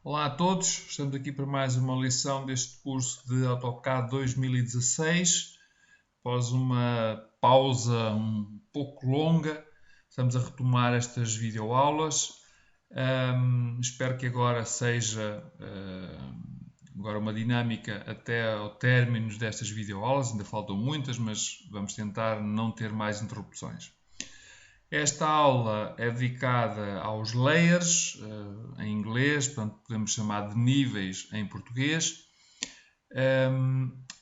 Olá a todos, estamos aqui para mais uma lição deste curso de AutoCAD 2016. Após uma pausa um pouco longa, estamos a retomar estas videoaulas. Espero que agora seja agora uma dinâmica até ao término destas videoaulas. Ainda faltam muitas, mas vamos tentar não ter mais interrupções. Esta aula é dedicada aos layers, em inglês, portanto podemos chamar de níveis em português.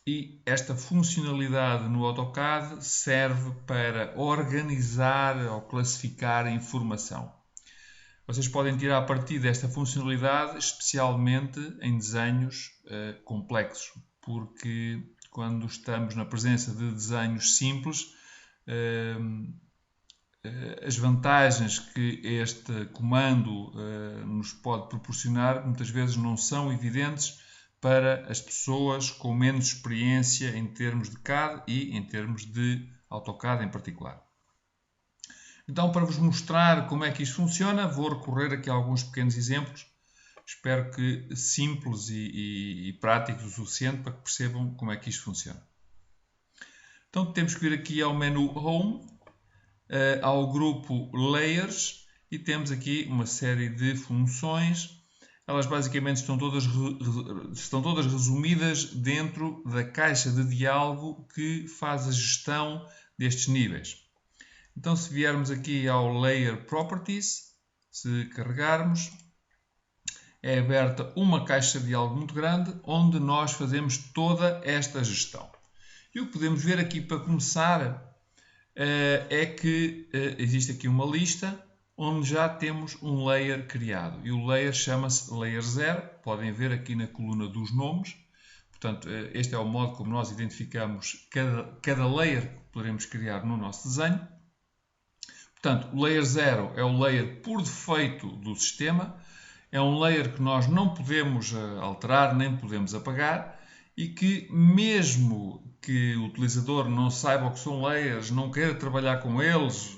E esta funcionalidade no AutoCAD serve para organizar ou classificar a informação. Vocês podem tirar partido desta funcionalidade, especialmente em desenhos complexos, porque quando estamos na presença de desenhos simples, as vantagens que este comando nos pode proporcionar muitas vezes não são evidentes para as pessoas com menos experiência em termos de CAD e em termos de AutoCAD em particular. Então, para vos mostrar como é que isto funciona, vou recorrer aqui a alguns pequenos exemplos. Espero que simples e práticos o suficiente para que percebam como é que isto funciona. Então, temos que vir aqui ao menu Home, ao grupo Layers, e temos aqui uma série de funções. Elas basicamente estão todas resumidas dentro da caixa de diálogo que faz a gestão destes níveis. Então, se viermos aqui ao Layer Properties, se carregarmos, é aberta uma caixa de diálogo muito grande onde nós fazemos toda esta gestão. E o que podemos ver aqui para começar é que existe aqui uma lista onde já temos um layer criado. E o layer chama-se Layer 0. Podem ver aqui na coluna dos nomes. Portanto, este é o modo como nós identificamos cada layer que poderemos criar no nosso desenho. Portanto, o Layer 0 é o layer por defeito do sistema. É um layer que nós não podemos alterar nem podemos apagar e que, mesmo que o utilizador não saiba o que são layers, não queira trabalhar com eles,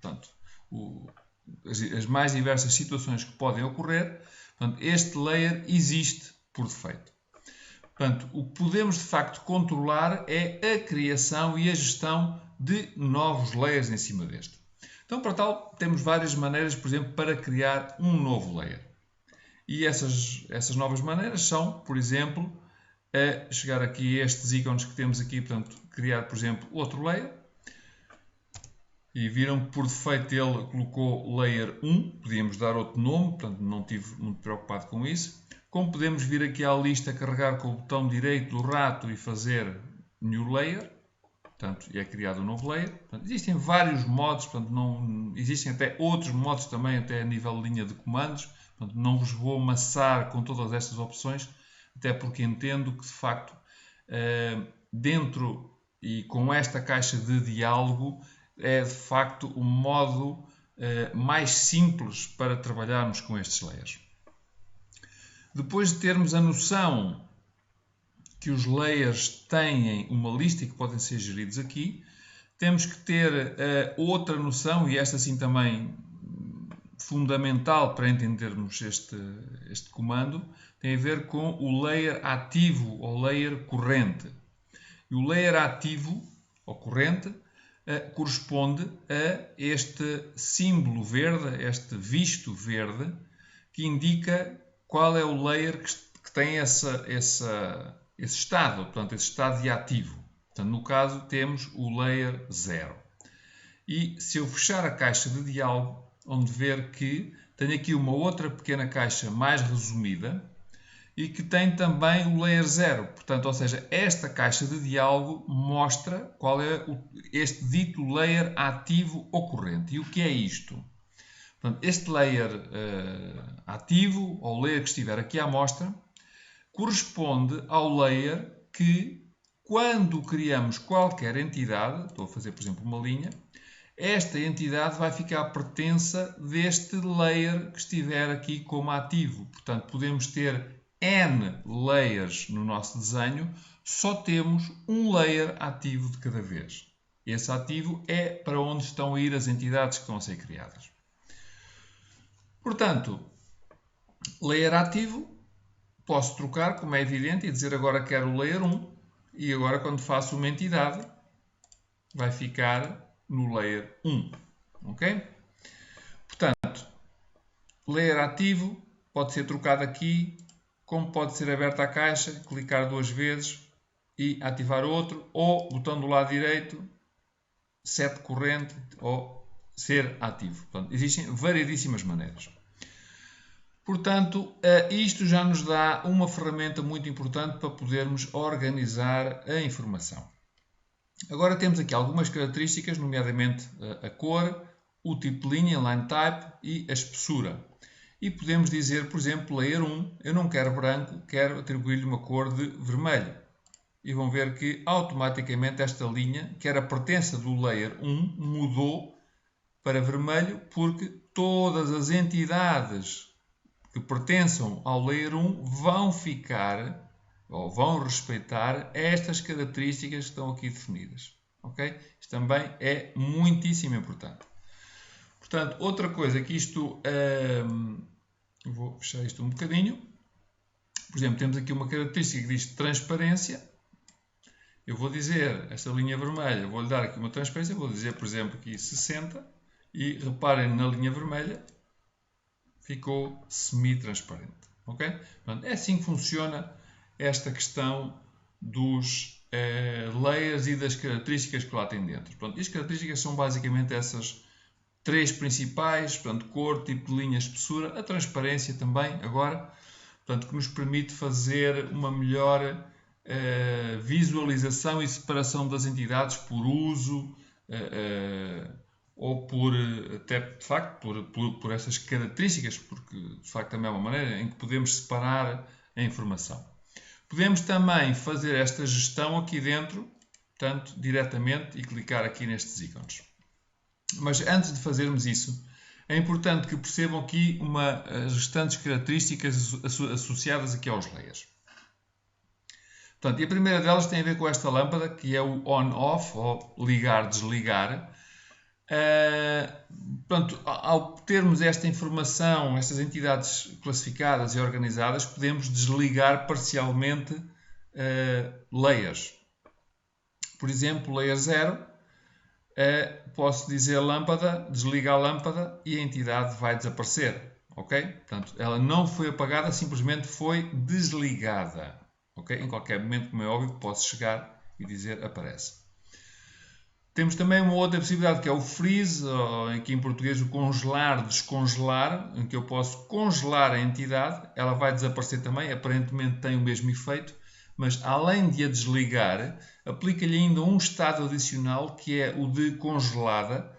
portanto, as mais diversas situações que podem ocorrer, portanto, este layer existe por defeito. Portanto, o que podemos de facto controlar é a criação e a gestão de novos layers em cima deste. Então, para tal, temos várias maneiras, por exemplo, para criar um novo layer. E essas novas maneiras são, por exemplo, a chegar aqui a estes ícones que temos aqui, portanto, criar, por exemplo, outro layer. E viram que por defeito ele colocou Layer 1, podíamos dar outro nome, portanto não estive muito preocupado com isso. Como podemos vir aqui à lista, carregar com o botão direito do rato e fazer New Layer, portanto, é criado um novo layer. Portanto, existem vários modos, portanto, existem até outros modos também, até a nível de linha de comandos. Portanto, não vos vou amassar com todas estas opções, até porque entendo que, de facto, dentro e com esta caixa de diálogo, é de facto o modo mais simples para trabalharmos com estes layers. Depois de termos a noção que os layers têm uma lista e que podem ser geridos aqui, temos que ter outra noção, e esta sim também fundamental para entendermos este comando, tem a ver com o layer ativo ou layer corrente. E o layer ativo ou corrente corresponde a este símbolo verde, este visto verde, que indica qual é o layer que tem esse estado, portanto, esse estado de ativo. Portanto, no caso, temos o layer 0. E se eu fechar a caixa de diálogo, onde ver que tenho aqui uma outra pequena caixa mais resumida e que tem também o layer 0. Portanto, ou seja, esta caixa de diálogo mostra qual é este dito layer ativo ou corrente. E o que é isto? Portanto, este layer ativo, ou layer que estiver aqui à mostra, corresponde ao layer que, quando criamos qualquer entidade, estou a fazer, por exemplo, uma linha, esta entidade vai ficar pertença deste layer que estiver aqui como ativo. Portanto, podemos ter N layers no nosso desenho, só temos um layer ativo de cada vez. Esse ativo é para onde estão a ir as entidades que estão a ser criadas. Portanto, Layer ativo, posso trocar, como é evidente, e dizer agora quero o Layer 1, e agora quando faço uma entidade, vai ficar no Layer 1. Ok? Portanto, Layer ativo pode ser trocado aqui, como pode ser aberta a caixa, clicar 2 vezes e ativar outro, ou botão do lado direito, set corrente ou ser ativo. Portanto, existem variedíssimas maneiras. Portanto, isto já nos dá uma ferramenta muito importante para podermos organizar a informação. Agora temos aqui algumas características, nomeadamente a cor, o tipo de linha, line type e a espessura. E podemos dizer, por exemplo, layer 1, eu não quero branco, quero atribuir-lhe uma cor de vermelho. E vão ver que automaticamente esta linha, que era pertença do layer 1, mudou para vermelho porque todas as entidades que pertençam ao layer 1 vão ficar ou vão respeitar estas características que estão aqui definidas. Okay? Isto também é muitíssimo importante. Portanto, outra coisa que isto... vou fechar isto um bocadinho. Por exemplo, temos aqui uma característica que diz transparência. Eu vou dizer, esta linha vermelha, vou-lhe dar aqui uma transparência, vou dizer, por exemplo, aqui 60, e reparem na linha vermelha, ficou semi-transparente. Okay? Portanto, é assim que funciona esta questão dos layers e das características que lá tem dentro. Portanto, e as características são basicamente essas três principais, portanto, cor, tipo de linha, espessura, a transparência também, agora, portanto, que nos permite fazer uma melhor visualização e separação das entidades por uso ou por, até de facto, por essas características, porque de facto também é uma maneira em que podemos separar a informação. Podemos também fazer esta gestão aqui dentro, portanto, diretamente e clicar aqui nestes ícones. Mas antes de fazermos isso, é importante que percebam aqui as restantes características associadas aqui aos layers. Portanto, e a primeira delas tem a ver com esta lâmpada, que é o on-off, ou ligar-desligar. Portanto, ao termos esta informação, estas entidades classificadas e organizadas, podemos desligar parcialmente layers. Por exemplo, layer 0, posso dizer lâmpada, desliga a lâmpada e a entidade vai desaparecer. Ok? Portanto, ela não foi apagada, simplesmente foi desligada. Okay? Em qualquer momento, como é óbvio, posso chegar e dizer aparece. Temos também uma outra possibilidade que é o freeze, ou aqui em português o congelar, descongelar, em que eu posso congelar a entidade, ela vai desaparecer também, aparentemente tem o mesmo efeito, mas além de a desligar, aplica-lhe ainda um estado adicional que é o de congelada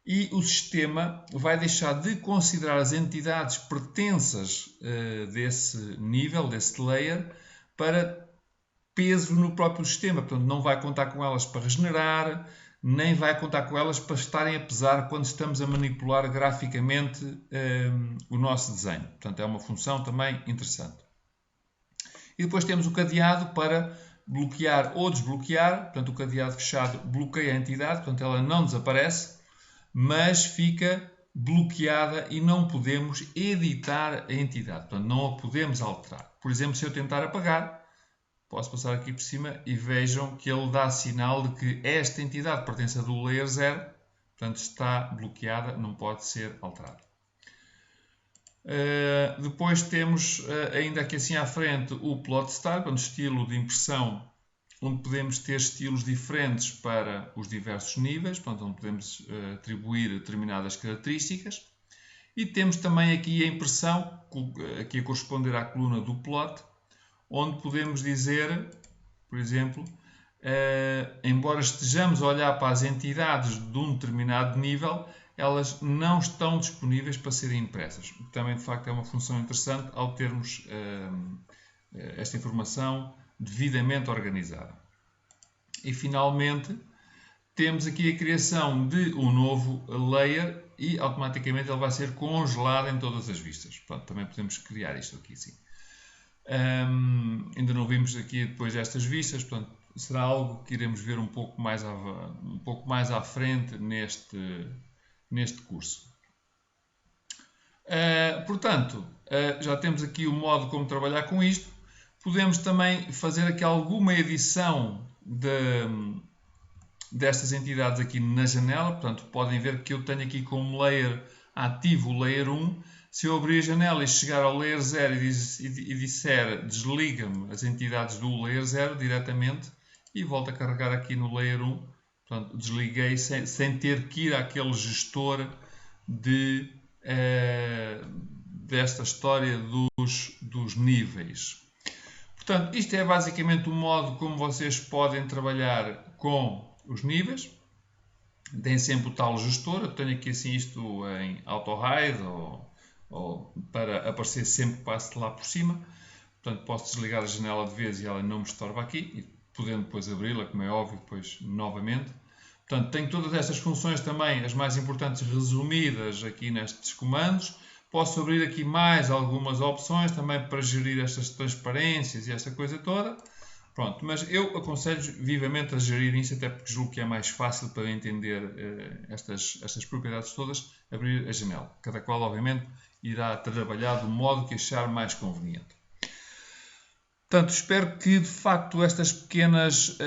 e o sistema vai deixar de considerar as entidades pertensas desse nível, desse layer, para peso no próprio sistema. Portanto, não vai contar com elas para regenerar, nem vai contar com elas para estarem a pesar quando estamos a manipular graficamente o nosso desenho. Portanto, é uma função também interessante. E depois temos o cadeado para bloquear ou desbloquear. Portanto, o cadeado fechado bloqueia a entidade, portanto, ela não desaparece, mas fica bloqueada e não podemos editar a entidade. Portanto, não a podemos alterar. Por exemplo, se eu tentar apagar, posso passar aqui por cima e vejam que ele dá sinal de que esta entidade pertence a do layer 0, portanto está bloqueada, não pode ser alterada. Depois temos ainda aqui assim à frente o plot style, portanto, estilo de impressão, onde podemos ter estilos diferentes para os diversos níveis, portanto, onde podemos atribuir determinadas características. E temos também aqui a impressão, aqui a corresponder à coluna do plot, onde podemos dizer, por exemplo, embora estejamos a olhar para as entidades de um determinado nível, elas não estão disponíveis para serem impressas. Também, de facto, é uma função interessante ao termos esta informação devidamente organizada. E, finalmente, temos aqui a criação de um novo layer e, automaticamente, ele vai ser congelado em todas as vistas. Portanto, também podemos criar isto aqui, sim. Ainda não vimos aqui depois destas vistas, portanto, será algo que iremos ver um pouco mais à frente neste curso. Portanto, já temos aqui o modo como trabalhar com isto. Podemos também fazer aqui alguma edição destas entidades aqui na janela. Portanto, podem ver que eu tenho aqui como layer ativo o layer 1. Se eu abrir a janela e chegar ao layer 0 e disser desliga-me as entidades do layer 0 diretamente e volto a carregar aqui no layer 1, portanto, desliguei sem ter que ir àquele gestor desta história dos níveis. Portanto, isto é basicamente o modo como vocês podem trabalhar com os níveis. Tem sempre o tal gestor. Eu tenho aqui assim isto em auto-hide ou para aparecer sempre que passe lá por cima. Portanto, posso desligar a janela de vez e ela não me estorba aqui, e podendo depois abri-la, como é óbvio, depois novamente. Portanto, tenho todas estas funções também, as mais importantes, resumidas aqui nestes comandos. Posso abrir aqui mais algumas opções também para gerir estas transparências e esta coisa toda. Pronto, mas eu aconselho vivamente a gerir isso, até porque julgo que é mais fácil para entender estas propriedades todas, abrir a janela. Cada qual, obviamente, irá trabalhar do modo que achar mais conveniente. Portanto, espero que de facto estas pequenas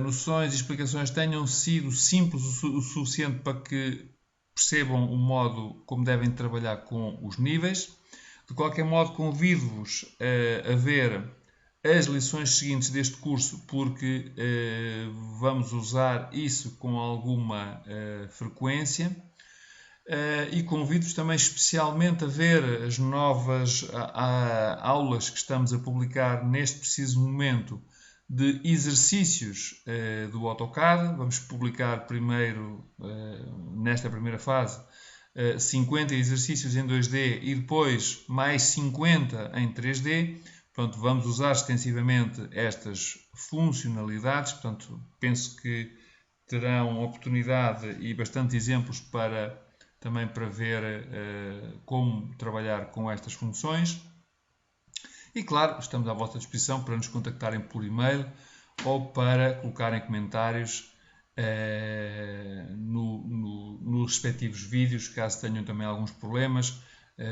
noções e explicações tenham sido simples o suficiente para que percebam o modo como devem trabalhar com os níveis. De qualquer modo, convido-vos a ver as lições seguintes deste curso, porque vamos usar isso com alguma frequência. E convido-vos também especialmente a ver as novas aulas que estamos a publicar neste preciso momento de exercícios do AutoCAD. Vamos publicar primeiro, nesta primeira fase, 50 exercícios em 2D e depois mais 50 em 3D. Portanto, vamos usar extensivamente estas funcionalidades. Portanto, penso que terão oportunidade e bastante exemplos também para ver como trabalhar com estas funções. E claro, estamos à vossa disposição para nos contactarem por e-mail ou para colocarem comentários nos respectivos vídeos, caso tenham também alguns problemas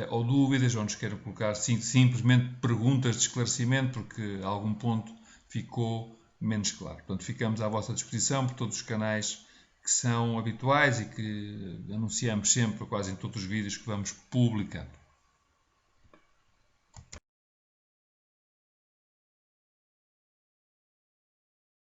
ou dúvidas, ou nos queiram colocar simplesmente perguntas de esclarecimento, porque a algum ponto ficou menos claro. Portanto, ficamos à vossa disposição por todos os canais que são habituais e que anunciamos sempre, quase em todos os vídeos que vamos publicando.